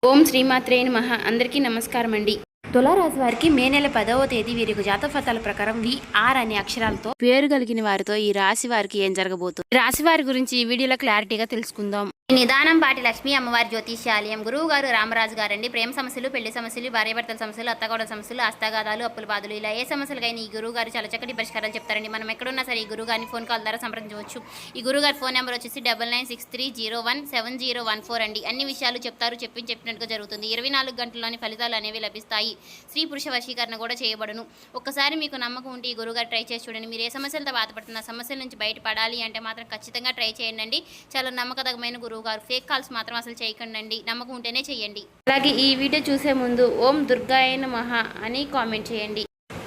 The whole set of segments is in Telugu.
ఓం శ్రీమాత్రే నమః. అందరికీ నమస్కారం అండి. తులారాశి వారికి మే నెల 10వ తేదీ వీరి జాతక ఫలాల ప్రకారం విఆర్ అనే అక్షరాలతో పేరు కలిగిన వారితో ఈ రాశి వారికి ఏం జరగబోతుంది, రాశి వారి గురించి ఈ వీడియోలో క్లారిటీగా తెలుసుకుందాం. నిదానం పాటి లక్ష్మీ అమ్మవారి జ్యోతిష్యాలయం గురువు గారు రామరాజు గారండి. ప్రేమ సమస్యలు, పెళ్లి సమస్యలు, భార్యాభర్తల సమస్యలు, అత్తగోడల సమస్యలు, హస్తగాదాలు, అప్పుల బాధలు, ఇలా ఏ సమస్యలకైనా ఈ గురువు గారు చాలా చక్కటి పరిష్కారాలు చెప్తారండి. మనం ఎక్కడున్నా సరే ఈ గురువు గారిని ఫోన్ కాల్ ద్వారా సంప్రదించవచ్చు. ఈ గురువు గారి ఫోన్ నెంబర్ వచ్చేసి 9963017014 అండి. అన్ని విషయాలు చెప్తారు, చెప్పినట్టుగా జరుగుతుంది. 24 గంటల్లోని ఫలితాలు అనేవి లభిస్తాయి. స్త్రీ పురుష వశీకరణ కూడా చేయబడును. ఒక్కసారి మీకు నమ్మకం ఉంటే ఈ గురువు గారు ట్రై చేసి చూడండి. మీరు ఏ సమస్యలతో బాధపడుతున్న సమస్యల నుంచి బయటపడాలి అంటే మాత్రం ఖచ్చితంగా ట్రై చేయండి. చాలా నమ్మకదగమైన గురువు గారు. ఫేక్ కాల్స్ మాత్రం అసలు చేయకండి. నమ్మకం ఉంటేనే చేయండి. అలాగే ఈ వీడియో చూసే ముందు ఓం దుర్గాయ నమః అని కామెంట్ చేయండి.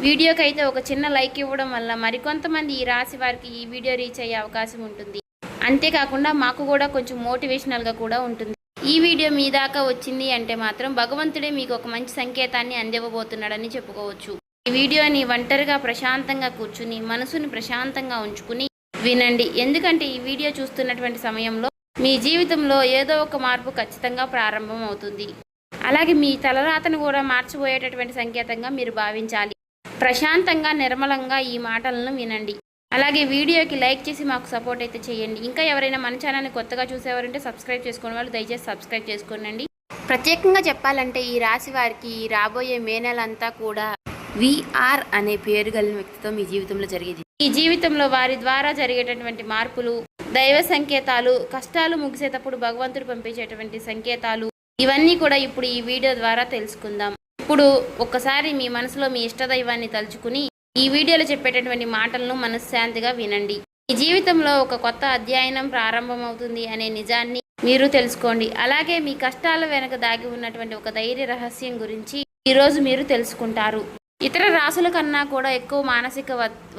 వీడియోకి అయితే ఒక చిన్న లైక్ ఇవ్వడం వల్ల మరికొంతమంది ఈ రాశి వారికి ఈ వీడియో రీచ్ అయ్యే అవకాశం ఉంటుంది. అంతేకాకుండా మాకు కూడా కొంచెం మోటివేషనల్గా కూడా ఉంటుంది. ఈ వీడియో మీ దాకా వచ్చింది అంటే మాత్రం భగవంతుడే మీకు ఒక మంచి సంకేతాన్ని అందివ్వబోతున్నాడని చెప్పుకోవచ్చు. ఈ వీడియోని ఒంటరిగా ప్రశాంతంగా కూర్చుని మనసుని ప్రశాంతంగా ఉంచుకుని వినండి. ఎందుకంటే ఈ వీడియో చూస్తున్నటువంటి సమయంలో మీ జీవితంలో ఏదో ఒక మార్పు ఖచ్చితంగా ప్రారంభం అవుతుంది. అలాగే మీ తలరాతను కూడా మార్చిపోయేటటువంటి సంకేతంగా మీరు భావించాలి. ప్రశాంతంగా నిర్మలంగా ఈ మాటలను వినండి. అలాగే వీడియోకి లైక్ చేసి మాకు సపోర్ట్ అయితే చేయండి. ఇంకా ఎవరైనా మన ఛానల్ని కొత్తగా చూసేవారంటే సబ్స్క్రైబ్ చేసుకునే వాళ్ళు దయచేసి సబ్స్క్రైబ్ చేసుకోండి. ప్రత్యేకంగా చెప్పాలంటే ఈ రాశి వారికి రాబోయే మే నెలంతా కూడా విఆర్ అనే పేరు కలిగిన వ్యక్తితో మీ జీవితంలో జరిగేది. ఈ జీవితంలో వారి ద్వారా జరిగేటటువంటి మార్పులు, దైవ సంకేతాలు, కష్టాలు ముగిసేటప్పుడు భగవంతుడు పంపించేటువంటి సంకేతాలు, ఇవన్నీ కూడా ఇప్పుడు ఈ వీడియో ద్వారా తెలుసుకుందాం. ఇప్పుడు ఒక్కసారి మీ మనసులో మీ ఇష్టదైవాన్ని తలుచుకుని ఈ వీడియోలో చెప్పేటటువంటి మాటలను మనశ్శాంతిగా వినండి. ఈ జీవితంలో ఒక కొత్త అధ్యయనం ప్రారంభమవుతుంది అనే నిజాన్ని మీరు తెలుసుకోండి. అలాగే మీ కష్టాల వెనక దాగి ఉన్నటువంటి ఒక ధైర్య రహస్యం గురించి ఈరోజు మీరు తెలుసుకుంటారు. ఇతర రాశుల కన్నా కూడా ఎక్కువ మానసిక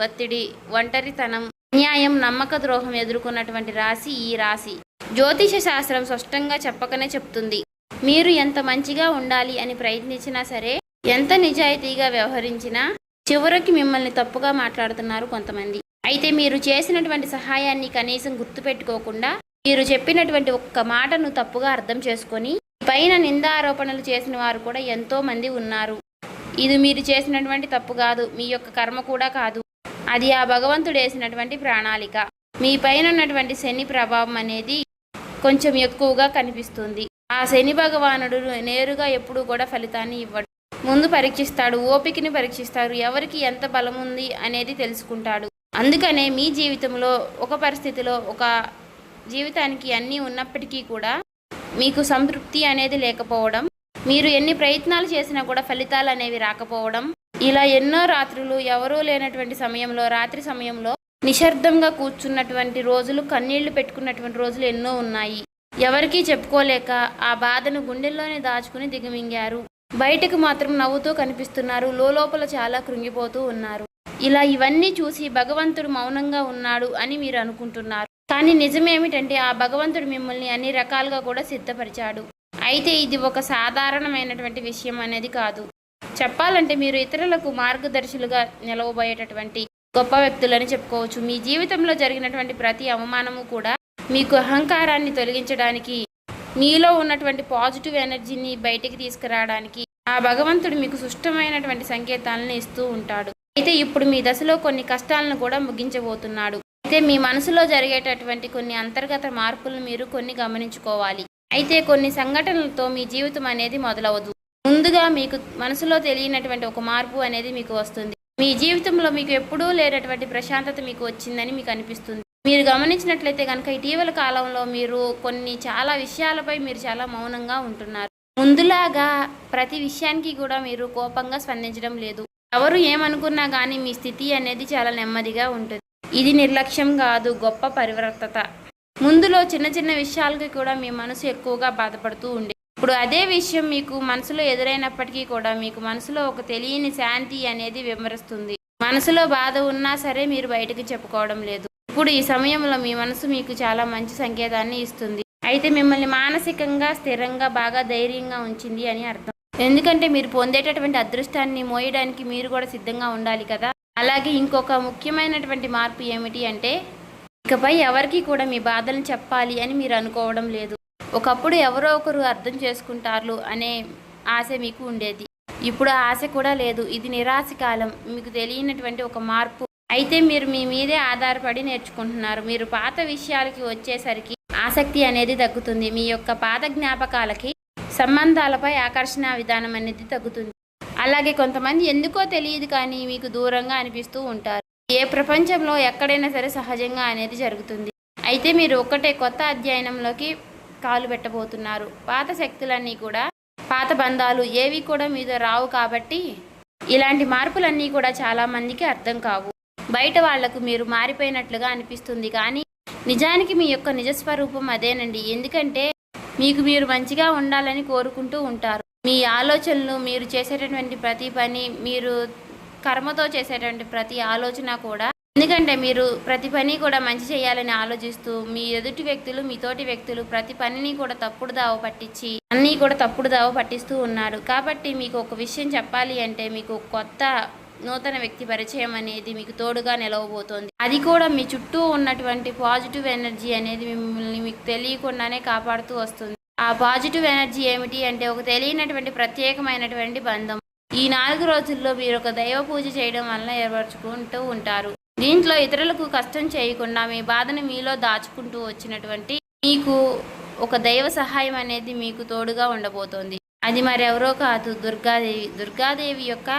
ఒత్తిడి, ఒంటరితనం, అన్యాయం, నమ్మక ద్రోహం ఎదుర్కొన్నటువంటి రాశి ఈ రాశి. జ్యోతిష శాస్త్రం స్పష్టంగా చెప్పకనే చెప్తుంది. మీరు ఎంత మంచిగా ఉండాలి అని ప్రయత్నించినా సరే, ఎంత నిజాయితీగా వ్యవహరించినా చివరికి మిమ్మల్ని తప్పుగా మాట్లాడుతున్నారు కొంతమంది. అయితే మీరు చేసినటువంటి సహాయాన్ని కనీసం గుర్తుపెట్టుకోకుండా మీరు చెప్పినటువంటి ఒక్క మాటను తప్పుగా అర్థం చేసుకొని పైన నిందారోపణలు చేసిన వారు కూడా ఎంతో మంది ఉన్నారు. ఇది మీరు చేసినటువంటి తప్పు కాదు, మీ యొక్క కర్మ కూడా కాదు, అది ఆ భగవంతుడు వేసినటువంటి ప్రణాళిక. మీ పైన ఉన్నటువంటి శని ప్రభావం అనేది కొంచెం ఎక్కువగా కనిపిస్తుంది. ఆ శని భగవానుడు నేరుగా ఎప్పుడూ కూడా ఫలితాన్ని ఇవ్వడు. ముందు పరీక్షిస్తాడు, ఓపికని పరీక్షిస్తాడు, ఎవరికి ఎంత బలం ఉంది అనేది తెలుసుకుంటాడు. అందుకనే మీ జీవితంలో ఒక పరిస్థితిలో ఒక జీవితానికి అన్నీ ఉన్నప్పటికీ కూడా మీకు సంతృప్తి అనేది లేకపోవడం, మీరు ఎన్ని ప్రయత్నాలు చేసినా కూడా ఫలితాలు అనేవి రాకపోవడం, ఇలా ఎన్నో రాత్రులు ఎవరూ లేనటువంటి సమయంలో, రాత్రి సమయంలో నిశ్శబ్దంగా కూర్చున్నటువంటి రోజులు, కన్నీళ్లు పెట్టుకున్నటువంటి రోజులు ఎన్నో ఉన్నాయి. ఎవరికీ చెప్పుకోలేక ఆ బాధను గుండెల్లోనే దాచుకుని దిగమింగారు. బయటకు మాత్రం నవ్వుతూ కనిపిస్తున్నారు, లోపల చాలా కృంగిపోతూ ఉన్నారు. ఇలా ఇవన్నీ చూసి భగవంతుడు మౌనంగా ఉన్నాడు అని మీరు అనుకుంటున్నారు. కానీ నిజమేమిటంటే ఆ భగవంతుడు మిమ్మల్ని అన్ని రకాలుగా కూడా సిద్ధపరిచాడు. అయితే ఇది ఒక సాధారణమైనటువంటి విషయం అనేది కాదు. చెప్పాలంటే మీరు ఇతరులకు మార్గదర్శులుగా నిలవబోయేటటువంటి గొప్ప వ్యక్తులని చెప్పుకోవచ్చు. మీ జీవితంలో జరిగినటువంటి ప్రతి అవమానము కూడా మీకు అహంకారాన్ని తొలగించడానికి, మీలో ఉన్నటువంటి పాజిటివ్ ఎనర్జీని బయటికి తీసుకురావడానికి ఆ భగవంతుడు మీకు సుష్టమైనటువంటి సంకేతాలను ఇస్తూ ఉంటాడు. అయితే ఇప్పుడు మీ దశలో కొన్ని కష్టాలను కూడా ముగించబోతున్నాడు. అయితే మీ మనసులో జరిగేటటువంటి కొన్ని అంతర్గత మార్పులను మీరు కొన్ని గమనించుకోవాలి. అయితే కొన్ని సంఘటనలతో మీ జీవితం అనేది మొదలవదు. ముందుగా మీకు మనసులో తెలియనటువంటి ఒక మార్పు అనేది మీకు వస్తుంది. మీ జీవితంలో మీకు ఎప్పుడూ లేనటువంటి ప్రశాంతత మీకు వచ్చిందని మీకు అనిపిస్తుంది. మీరు గమనించినట్లయితే కనుక ఇటీవల కాలంలో మీరు చాలా విషయాలపై మీరు చాలా మౌనంగా ఉంటున్నారు. ముందులాగా ప్రతి విషయానికి కూడా మీరు కోపంగా స్పందించడం లేదు. ఎవరు ఏమనుకున్నా కానీ మీ స్థితి అనేది చాలా నెమ్మదిగా ఉంటుంది. ఇది నిర్లక్ష్యం కాదు, గొప్ప పరివర్తత. ముందులో చిన్న చిన్న విషయాలకి కూడా మీ మనసు ఎక్కువగా బాధపడుతూ ఉండే, ఇప్పుడు అదే విషయం మీకు మనసులో ఎదురైనప్పటికీ కూడా మీకు మనసులో ఒక తెలియని శాంతి అనేది విమరిస్తుంది. మనసులో బాధ ఉన్నా సరే మీరు బయటకు చెప్పుకోవడం లేదు. ఇప్పుడు ఈ సమయంలో మీ మనసు మీకు చాలా మంచి సంకేతాన్ని ఇస్తుంది. అయితే మిమ్మల్ని మానసికంగా స్థిరంగా బాగా ధైర్యంగా ఉంచింది అని అర్థం. ఎందుకంటే మీరు పొందేటటువంటి అదృష్టాన్ని మోయడానికి మీరు కూడా సిద్ధంగా ఉండాలి కదా. అలాగే ఇంకొక ముఖ్యమైనటువంటి మార్పు ఏమిటి అంటే, ఇకపై ఎవరికి కూడా మీ బాధలను చెప్పాలి అని మీరు అనుకోవడం లేదు. ఒకప్పుడు ఎవరో ఒకరు అర్థం చేసుకుంటారు అనే ఆశ మీకు ఉండేది. ఇప్పుడు ఆ ఆశ కూడా లేదు. ఇది నిరాశ కాలం. మీకు తెలియనటువంటి ఒక మార్పు. అయితే మీరు మీ మీదే ఆధారపడి నేర్చుకుంటున్నారు. మీరు పాత విషయాలకి వచ్చేసరికి ఆసక్తి అనేది తగ్గుతుంది. మీ యొక్క పాత జ్ఞాపకాలకి, సంబంధాలపై ఆకర్షణ విధానం అనేది తగ్గుతుంది. అలాగే కొంతమంది ఎందుకో తెలియదు కానీ మీకు దూరంగా అనిపిస్తూ ఉంటారు. ఏ ప్రపంచంలో ఎక్కడైనా సరే సహజంగా అనేది జరుగుతుంది. అయితే మీరు ఒక్కటే కొత్త అధ్యయనంలోకి కాలు పెట్టబోతున్నారు. పాత శక్తులన్నీ కూడా, పాత బంధాలు ఏవి కూడా మీతో రావు. కాబట్టి ఇలాంటి మార్పులన్నీ కూడా చాలామందికి అర్థం కావు. బయట వాళ్లకు మీరు మారిపోయినట్లుగా అనిపిస్తుంది కానీ నిజానికి మీ యొక్క నిజస్వరూపం అదేనండి. ఎందుకంటే మీకు మీరు మంచిగా ఉండాలని కోరుకుంటూ ఉంటారు. మీ ఆలోచనలు, మీరు చేసేటటువంటి ప్రతి పని, మీరు కర్మతో చేసేటువంటి ప్రతి ఆలోచన కూడా, ఎందుకంటే మీరు ప్రతి పని కూడా మంచి చేయాలని ఆలోచిస్తూ మీ ఎదుటి వ్యక్తులు, మీ తోటి వ్యక్తులు ప్రతి పనిని కూడా తప్పుడు దావ పట్టించి అన్నీ కూడా తప్పుడు దావ పట్టిస్తూ ఉన్నారు. కాబట్టి మీకు ఒక విషయం చెప్పాలి అంటే మీకు కొత్త నూతన వ్యక్తి పరిచయం అనేది మీకు తోడుగా నిలవబోతోంది. అది కూడా మీ చుట్టూ ఉన్నటువంటి పాజిటివ్ ఎనర్జీ అనేది మిమ్మల్ని మీకు తెలియకుండానే కాపాడుతూ వస్తుంది. ఆ పాజిటివ్ ఎనర్జీ ఏమిటి అంటే ఒక తెలియనటువంటి ప్రత్యేకమైనటువంటి బంధం. ఈ 4 రోజుల్లో మీరు ఒక దైవ పూజ చేయడం వల్ల ఏర్పరచుకుంటూ ఉంటారు. దీంట్లో ఇతరులకు కష్టం చేయకుండా మీ బాధను మీలో దాచుకుంటూ వచ్చినటువంటి మీకు ఒక దైవ సహాయం అనేది మీకు తోడుగా ఉండబోతోంది. అది మరెవరో కాదు, దుర్గాదేవి. దుర్గాదేవి యొక్క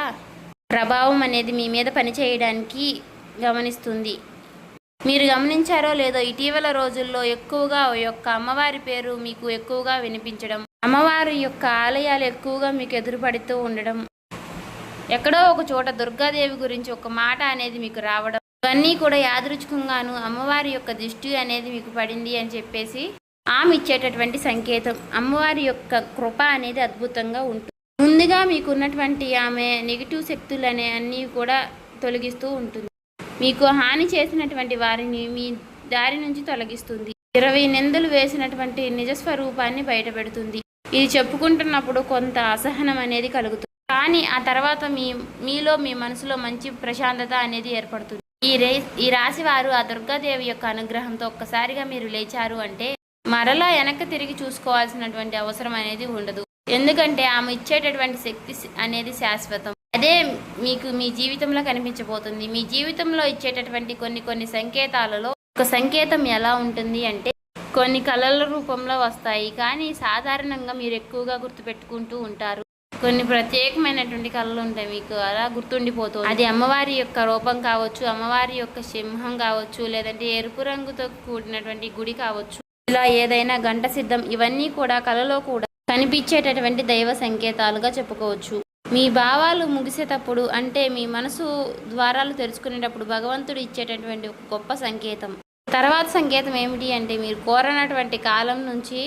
ప్రభావం అనేది మీ మీద పనిచేయడానికి గమనిస్తుంది. మీరు గమనించారో లేదో ఇటీవల రోజుల్లో ఎక్కువగా యొక్క అమ్మవారి పేరు మీకు ఎక్కువగా వినిపించడం, అమ్మవారి యొక్క ఆలయాలు ఎక్కువగా మీకు ఎదురుపడుతూ ఉండడం, ఎక్కడో ఒక చోట దుర్గాదేవి గురించి ఒక మాట అనేది మీకు రావడం, ఇవన్నీ కూడా యాదృచ్ఛికంగాను అమ్మవారి యొక్క దృష్టి అనేది మీకు పడింది అని చెప్పేసి ఆమె ఇచ్చేటటువంటి సంకేతం. అమ్మవారి యొక్క కృప అనేది అద్భుతంగా ఉంటుంది. ముందుగా మీకున్నటువంటి ఆమె నెగిటివ్ శక్తులు అనే అన్నీ కూడా తొలగిస్తూ ఉంటుంది. మీకు హాని చేసినటువంటి వారిని మీ దారి నుంచి తొలగిస్తుంది. 20 నిందలు వేసినటువంటి నిజస్వరూపాన్ని బయటపెడుతుంది. ఇది చెప్పుకుంటున్నప్పుడు కొంత అసహనం అనేది కలుగుతుంది. కానీ ఆ తర్వాత మీలో మీ మనసులో మంచి ప్రశాంతత అనేది ఏర్పడుతుంది. ఈ రాశి వారు ఆ దుర్గాదేవి యొక్క అనుగ్రహంతో ఒక్కసారిగా మీరు లేచారు అంటే మరలా వెనక్కి తిరిగి చూసుకోవాల్సినటువంటి అవసరం అనేది ఉండదు. ఎందుకంటే ఆమె ఇచ్చేటటువంటి శక్తి అనేది శాశ్వతం. అదే మీకు మీ జీవితంలో కనిపించబోతుంది. మీ జీవితంలో ఇచ్చేటటువంటి కొన్ని సంకేతాలలో ఒక సంకేతం ఎలా ఉంటుంది అంటే కొన్ని కళల రూపంలో వస్తాయి. కానీ సాధారణంగా మీరు ఎక్కువగా గుర్తుపెట్టుకుంటూ ఉంటారు. కొన్ని ప్రత్యేకమైనటువంటి కళలు ఉంటాయి, మీకు అలా గుర్తుండిపోతుంది. అది అమ్మవారి యొక్క రూపం కావచ్చు, అమ్మవారి యొక్క సింహం కావచ్చు, లేదంటే ఎరుపు రంగుతో కూడినటువంటి గుడి కావచ్చు, ఇలా ఏదైనా గంట సిద్ధం, ఇవన్నీ కూడా కళలో కూడా కనిపించేటటువంటి దైవ సంకేతాలుగా చెప్పుకోవచ్చు. మీ భావాలు ముగిసేటప్పుడు అంటే మీ మనసు ద్వారాలు తెరుచుకునేటప్పుడు భగవంతుడు ఇచ్చేటటువంటి ఒక గొప్ప సంకేతం. తర్వాత సంకేతం ఏమిటి అంటే మీరు కోరనటువంటి కాలం నుంచి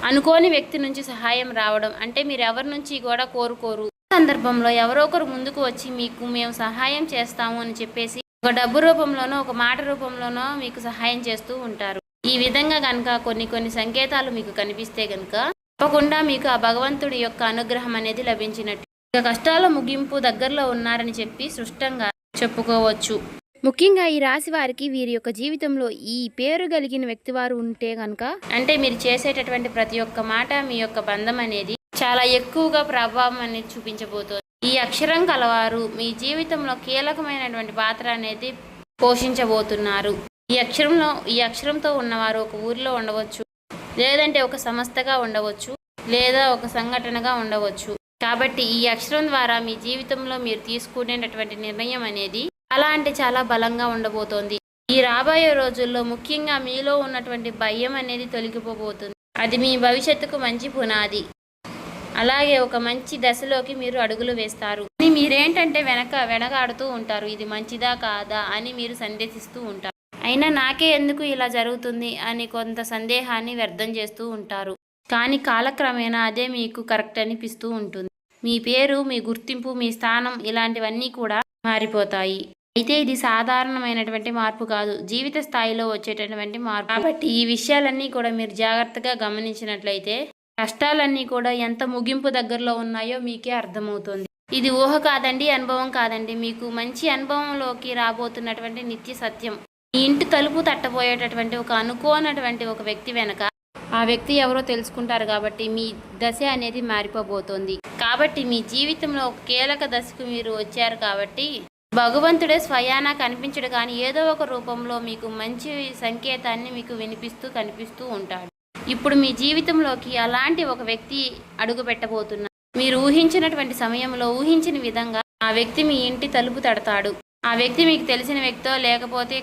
అనుకోని వ్యక్తి నుంచి సహాయం రావడం. అంటే మీరు ఎవరి నుంచి కూడా కోరుకోరు, సందర్భంలో ఎవరో ఒకరు ముందుకు వచ్చి మీకు మేము సహాయం చేస్తాము అని చెప్పేసి ఒక డబ్బు రూపంలోనో ఒక మాట రూపంలోనో మీకు సహాయం చేస్తూ ఉంటారు. ఈ విధంగా కనుక కొన్ని సంకేతాలు మీకు కనిపిస్తే కనుక తప్పకుండా మీకు ఆ భగవంతుడి యొక్క అనుగ్రహం అనేది లభించినట్టు. ఇక కష్టాల ముగింపు దగ్గరలో ఉన్నారని చెప్పి స్పష్టంగా చెప్పుకోవచ్చు. ముఖ్యంగా ఈ రాశి వారికి వీరి యొక్క జీవితంలో ఈ పేరు కలిగిన వ్యక్తి వారు ఉంటే కనుక అంటే మీరు చేసేటటువంటి ప్రతి ఒక్క మాట మీ యొక్క బంధం అనేది చాలా ఎక్కువగా ప్రభావం అనేది చూపించబోతోంది. ఈ అక్షరం కలవారు మీ జీవితంలో కీలకమైనటువంటి పాత్ర అనేది పోషించబోతున్నారు. ఈ అక్షరంతో ఉన్నవారు ఒక ఊరిలో ఉండవచ్చు, లేదంటే ఒక సంస్థగా ఉండవచ్చు, లేదా ఒక సంఘటనగా ఉండవచ్చు. కాబట్టి ఈ అక్షరం ద్వారా మీ జీవితంలో మీరు తీసుకునేటటువంటి నిర్ణయం అనేది చాలా అంటే చాలా బలంగా ఉండబోతోంది. ఈ రాబోయే రోజుల్లో ముఖ్యంగా మీలో ఉన్నటువంటి భయం అనేది తొలగిపోబోతుంది. అది మీ భవిష్యత్తుకు మంచి పునాది. అలాగే ఒక మంచి దశలోకి మీరు అడుగులు వేస్తారు. మీరేంటంటే వెనకాడుతూ ఉంటారు, ఇది మంచిదా కాదా అని మీరు సందేహిస్తూ ఉంటారు. అయినా నాకే ఎందుకు ఇలా జరుగుతుంది అని కొంత సందేహాన్ని వ్యర్థం చేస్తూ ఉంటారు. కానీ కాలక్రమేణా అదే మీకు కరెక్ట్ అనిపిస్తూ ఉంటుంది. మీ పేరు, మీ గుర్తింపు, మీ స్థానం ఇలాంటివన్నీ కూడా మారిపోతాయి. అయితే ఇది సాధారణమైనటువంటి మార్పు కాదు, జీవిత స్థాయిలో వచ్చేటటువంటి మార్పు. కాబట్టి ఈ విషయాలన్నీ కూడా మీరు జాగ్రత్తగా గమనించినట్లయితే కష్టాలన్నీ కూడా ఎంత ముగింపు దగ్గరలో ఉన్నాయో మీకే అర్థమవుతుంది. ఇది ఊహ కాదండి, అనుభవం కాదండి, మీకు మంచి అనుభవంలోకి రాబోతున్నటువంటి నిత్య సత్యం. మీ ఇంటి తలుపు తట్టబోయేటటువంటి ఒక అనుకోనటువంటి ఒక వ్యక్తి వెనక ఆ వ్యక్తి ఎవరో తెలుసుకుంటారు కాబట్టి మీ దశ అనేది మారిపోబోతోంది. కాబట్టి మీ జీవితంలో ఒక కీలక దశకు మీరు వచ్చారు కాబట్టి భగవంతుడే స్వయానా కనిపించడు కానీ ఏదో ఒక రూపంలో మీకు మంచి సంకేతాన్ని మీకు వినిపిస్తూ కనిపిస్తూ ఉంటాడు. ఇప్పుడు మీ జీవితంలోకి అలాంటి ఒక వ్యక్తి అడుగు పెట్టబోతున్నారు. మీరు ఊహించినటువంటి సమయంలో ఊహించిన విధంగా ఆ వ్యక్తి మీ ఇంటి తలుపు తడతాడు. ఆ వ్యక్తి మీకు తెలిసిన వ్యక్తో లేకపోతే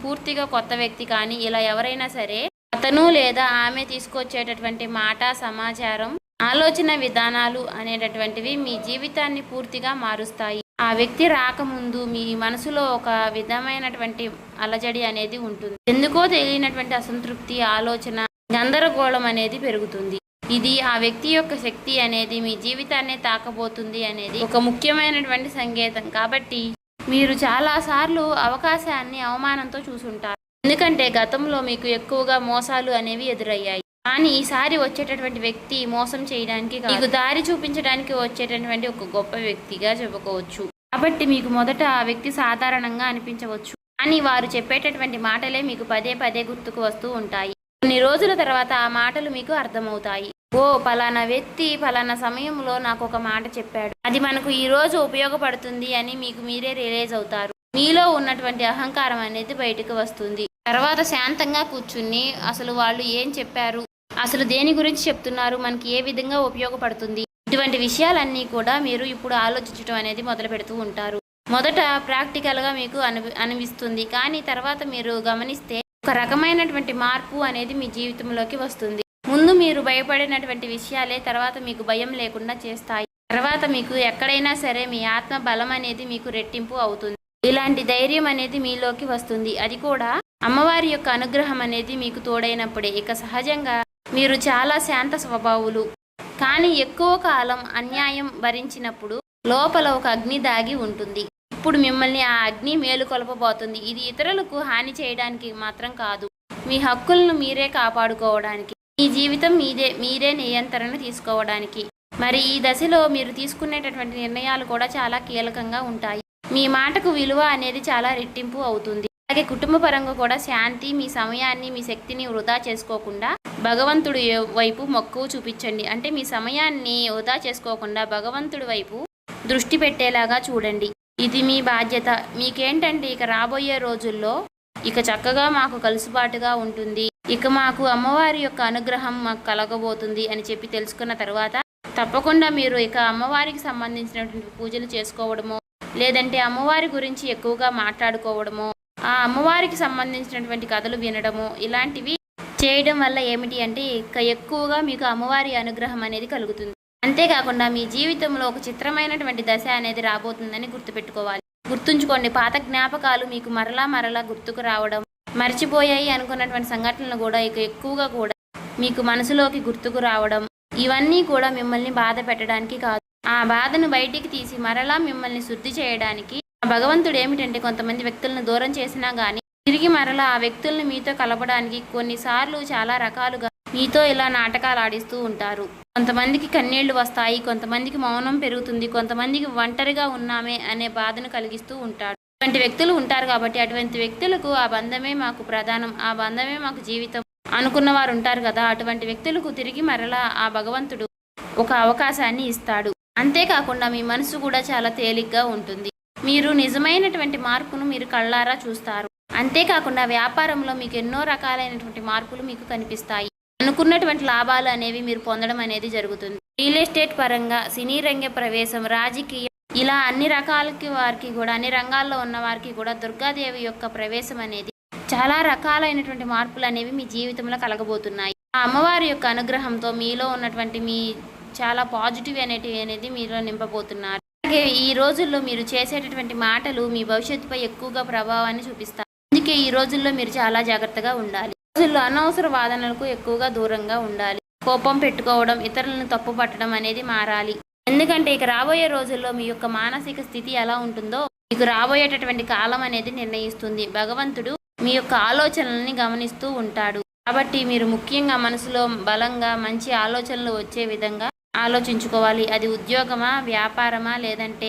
పూర్తిగా కొత్త వ్యక్తి కానీ ఇలా ఎవరైనా సరే అతను లేదా ఆమె తీసుకొచ్చేటటువంటి మాట, సమాచారం, ఆలోచన విధానాలు అనేటటువంటివి మీ జీవితాన్ని పూర్తిగా మారుస్తాయి. ఆ వ్యక్తి రాకముందు మీ మనసులో ఒక విధమైనటువంటి అలజడి అనేది ఉంటుంది. ఎందుకో తెలియనటువంటి అసంతృప్తి, ఆలోచన, గందరగోళం అనేది పెరుగుతుంది. ఇది ఆ వ్యక్తి యొక్క శక్తి అనేది మీ జీవితాన్ని తాకబోతుంది అనేది ఒక ముఖ్యమైనటువంటి సంకేతం. కాబట్టి మీరు చాలాసార్లు అవకాశాన్ని అవమానంతో చూసుంటారు. ఎందుకంటే గతంలో మీకు ఎక్కువగా మోసాలు అనేవి ఎదురయ్యాయి. కానీ ఈసారి వచ్చేటటువంటి వ్యక్తి మోసం చేయడానికి మీకు దారి చూపించడానికి వచ్చేటటువంటి ఒక గొప్ప వ్యక్తిగా చెప్పుకోవచ్చు. కాబట్టి మీకు మొదట ఆ వ్యక్తి సాధారణంగా అనిపించవచ్చు, కానీ వారు చెప్పేటటువంటి మాటలే మీకు పదే పదే గుర్తుకు వస్తూ ఉంటాయి. కొన్ని రోజుల తర్వాత ఆ మాటలు మీకు అర్థమవుతాయి. ఓ పలానా వ్యక్తి పలానా సమయంలో నాకు ఒక మాట చెప్పాడు, అది మనకు ఈ రోజు ఉపయోగపడుతుంది అని మీకు మీరే రియలైజ్ అవుతారు. మీలో ఉన్నటువంటి అహంకారం అనేది బయటకు వస్తుంది. తర్వాత శాంతంగా కూర్చుని అసలు వాళ్ళు ఏం చెప్పారు, అసలు దేని గురించి చెప్తున్నారు, మనకి ఏ విధంగా ఉపయోగపడుతుంది, ఇటువంటి విషయాలన్నీ కూడా మీరు ఇప్పుడు ఆలోచించడం అనేది మొదలు పెడుతూ ఉంటారు. మొదట ప్రాక్టికల్గా మీకు అనిపిస్తుంది, కానీ తర్వాత మీరు గమనిస్తే ఒక రకమైనటువంటి మార్పు అనేది మీ జీవితంలోకి వస్తుంది. ముందు మీరు భయపడినటువంటి విషయాలే తర్వాత మీకు భయం లేకుండా చేస్తాయి. తర్వాత మీకు ఎక్కడైనా సరే మీ ఆత్మ బలం అనేది మీకు రెట్టింపు అవుతుంది. ఇలాంటి ధైర్యం అనేది మీలోకి వస్తుంది. అది కూడా అమ్మవారి యొక్క అనుగ్రహం అనేది మీకు తోడైనప్పుడే. ఇక సహజంగా మీరు చాలా శాంత స్వభావులు, కానీ ఎక్కువ కాలం అన్యాయం భరించినప్పుడు లోపల ఒక అగ్ని దాగి ఉంటుంది. ఇప్పుడు మిమ్మల్ని ఆ అగ్ని మేలుకొల్పబోతుంది. ఇది ఇతరులకు హాని చేయడానికి మాత్రం కాదు, మీ హక్కులను మీరే కాపాడుకోవడానికి, మీ జీవితం మీరే నియంత్రణ తీసుకోవడానికి. మరి ఈ దశలో మీరు తీసుకునేటటువంటి నిర్ణయాలు కూడా చాలా కీలకంగా ఉంటాయి. మీ మాటకు విలువ అనేది చాలా రెట్టింపు అవుతుంది. అలాగే కుటుంబ పరంగా కూడా శాంతి, మీ సమయాన్ని, మీ శక్తిని వృధా చేసుకోకుండా భగవంతుడి వైపు మక్కువ చూపించండి. అంటే మీ సమయాన్ని వృధా చేసుకోకుండా భగవంతుడి వైపు దృష్టి పెట్టేలాగా చూడండి. ఇది మీ బాధ్యత. మీకేంటంటే ఇక రాబోయే రోజుల్లో ఇక చక్కగా మాకు కలుసుబాటుగా ఉంటుంది, ఇక మాకు అమ్మవారి యొక్క అనుగ్రహం మాకు కలగబోతుంది అని చెప్పి తెలుసుకున్న తర్వాత తప్పకుండా మీరు ఇక అమ్మవారికి సంబంధించినటువంటి పూజలు చేసుకోవడమో, లేదంటే అమ్మవారి గురించి ఎక్కువగా మాట్లాడుకోవడమో, ఆ అమ్మవారికి సంబంధించినటువంటి కథలు వినడము, ఇలాంటివి చేయడం వల్ల ఏమిటి అంటే ఇక ఎక్కువగా మీకు అమ్మవారి అనుగ్రహం అనేది కలుగుతుంది. అంతేకాకుండా మీ జీవితంలో ఒక చిత్రమైనటువంటి దశ అనేది రాబోతుందని గుర్తుపెట్టుకోవాలి. గుర్తుంచుకోండి, పాత జ్ఞాపకాలు మీకు మరలా గుర్తుకు రావడం, మర్చిపోయాయి అనుకున్నటువంటి సంఘటనలు కూడా ఇక ఎక్కువగా కూడా మీకు మనసులోకి గుర్తుకు రావడం, ఇవన్నీ కూడా మిమ్మల్ని బాధ పెట్టడానికి కాదు, ఆ బాధను బయటికి తీసి మరలా మిమ్మల్ని శుద్ధి చేయడానికి. భగవంతుడు ఏమిటంటే కొంతమంది వ్యక్తులను దూరం చేసినా కానీ తిరిగి మరలా ఆ వ్యక్తులను మీతో కలపడానికి కొన్నిసార్లు చాలా రకాలుగా మీతో ఇలా నాటకాలు ఆడిస్తూ ఉంటారు. కొంతమందికి కన్నీళ్లు వస్తాయి, కొంతమందికి మౌనం పెరుగుతుంది, కొంతమందికి ఒంటరిగా ఉన్నామే అనే బాధను కలిగిస్తూ ఉంటాడు. అటువంటి వ్యక్తులు ఉంటారు. కాబట్టి అటువంటి వ్యక్తులకు ఆ బంధమే మాకు ప్రధానం, ఆ బంధమే మాకు జీవితం అనుకున్న వారు ఉంటారు కదా, అటువంటి వ్యక్తులకు తిరిగి మరలా ఆ భగవంతుడు ఒక అవకాశాన్ని ఇస్తాడు. అంతేకాకుండా మీ మనసు కూడా చాలా తేలిగ్గా ఉంటుంది. మీరు నిజమైనటువంటి మార్పును మీరు కళ్ళారా చూస్తారు. అంతేకాకుండా వ్యాపారంలో మీకు ఎన్నో రకాలైనటువంటి మార్పులు మీకు కనిపిస్తాయి. అనుకున్నటువంటి లాభాలు అనేవి మీరు పొందడం అనేది జరుగుతుంది. రియల్ ఎస్టేట్ పరంగా, సినీ రంగ ప్రవేశం, రాజకీయం, ఇలా అన్ని రకాలకి వారికి కూడా, అన్ని రంగాల్లో ఉన్న వారికి కూడా దుర్గాదేవి యొక్క ప్రవేశం అనేది చాలా రకాలైనటువంటి మార్పులు అనేవి మీ జీవితంలో కలగబోతున్నాయి. ఆ అమ్మవారి యొక్క అనుగ్రహంతో మీలో ఉన్నటువంటి మీ చాలా పాజిటివ్ అనేది మీలో నింపబోతున్నారు. అలాగే ఈ రోజుల్లో మీరు చేసేటటువంటి మాటలు మీ భవిష్యత్తుపై ఎక్కువగా ప్రభావాన్ని చూపిస్తాయి. అందుకే ఈ రోజుల్లో మీరు చాలా జాగ్రత్తగా ఉండాలి. రోజుల్లో అనవసర వాదనలకు ఎక్కువగా దూరంగా ఉండాలి. కోపం పెట్టుకోవడం, ఇతరులను తప్పు పట్టడం అనేది మారాలి. ఎందుకంటే ఇక రాబోయే రోజుల్లో మీ యొక్క మానసిక స్థితి ఎలా ఉంటుందో మీకు రాబోయేటటువంటి కాలం అనేది నిర్ణయిస్తుంది. భగవంతుడు మీ యొక్క ఆలోచనల్ని గమనిస్తూ ఉంటాడు. కాబట్టి మీరు ముఖ్యంగా మనసులో బలంగా మంచి ఆలోచనలు వచ్చే విధంగా ఆలోచించుకోవాలి. అది ఉద్యోగమా, వ్యాపారమా, లేదంటే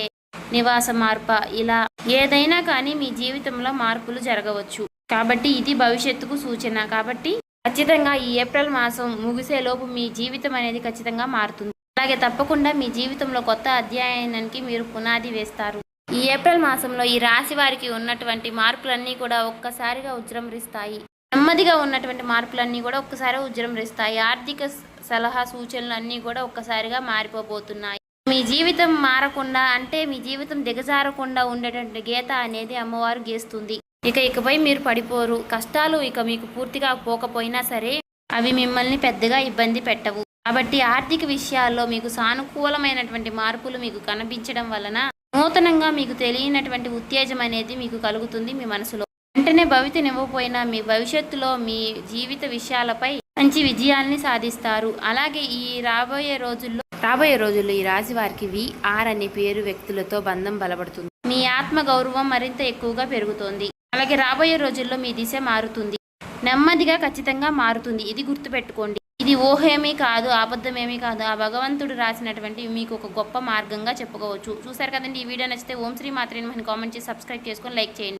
నివాస మార్పా, ఇలా ఏదైనా కానీ మీ జీవితంలో మార్పులు జరగవచ్చు. కాబట్టి ఇది భవిష్యత్తుకు సూచన. కాబట్టి ఖచ్చితంగా ఈ ఏప్రిల్ మాసం ముగిసేలోపు మీ జీవితం అనేది ఖచ్చితంగా మారుతుంది. అలాగే తప్పకుండా మీ జీవితంలో కొత్త అధ్యాయానికి మీరు పునాది వేస్తారు. ఈ ఏప్రిల్ మాసంలో ఈ రాశి వారికి ఉన్నటువంటి మార్పులన్నీ కూడా ఒక్కసారిగా ఉజృంభిస్తాయి. నెమ్మదిగా ఉన్నటువంటి మార్పులన్నీ కూడా ఒక్కసారి ఉజృంభిస్తాయి. ఆర్థిక సలహా సూచనలు అన్నీ కూడా ఒక్కసారిగా మారిపోబోతున్నాయి. మీ జీవితం మారకుండా అంటే మీ జీవితం దిగజారకుండా ఉండేటువంటి గీత అనేది అమ్మవారు గీస్తుంది. ఇకపై మీరు పడిపోరు. కష్టాలు ఇక మీకు పూర్తిగా పోకపోయినా సరే అవి మిమ్మల్ని పెద్దగా ఇబ్బంది పెట్టవు. కాబట్టి ఆర్థిక విషయాల్లో మీకు సానుకూలమైనటువంటి మార్పులు మీకు కనిపించడం వలన నూతనంగా మీకు తెలియనటువంటి ఉత్తేజం అనేది మీకు కలుగుతుంది మీ మనసులో. వెంటనే భవితనివ్వకపోయినా మీ భవిష్యత్తులో మీ జీవిత విషయాలపై మంచి విజయాల్ని సాధిస్తారు. అలాగే ఈ రాబోయే రోజుల్లో ఈ రాశి వారికి VR అనే పేరు వ్యక్తులతో బంధం బలపడుతుంది. మీ ఆత్మ గౌరవం మరింత ఎక్కువగా పెరుగుతోంది. అలాగే రాబోయే రోజుల్లో మీ దిశ మారుతుంది. నెమ్మదిగా ఖచ్చితంగా మారుతుంది. ఇది గుర్తుపెట్టుకోండి. ఇది ఊహేమీ కాదు, అబద్ధమేమీ కాదు. ఆ భగవంతుడు రాసినటువంటి మీకు ఒక గొప్ప మార్గంగా చెప్పుకోవచ్చు. చూసారు కదండి. ఈ వీడియో నచ్చితే ఓం శ్రీ మాత్రే నమః కామెంట్ చేసి సబ్స్క్రైబ్ చేసుకొని లైక్ చేయండి.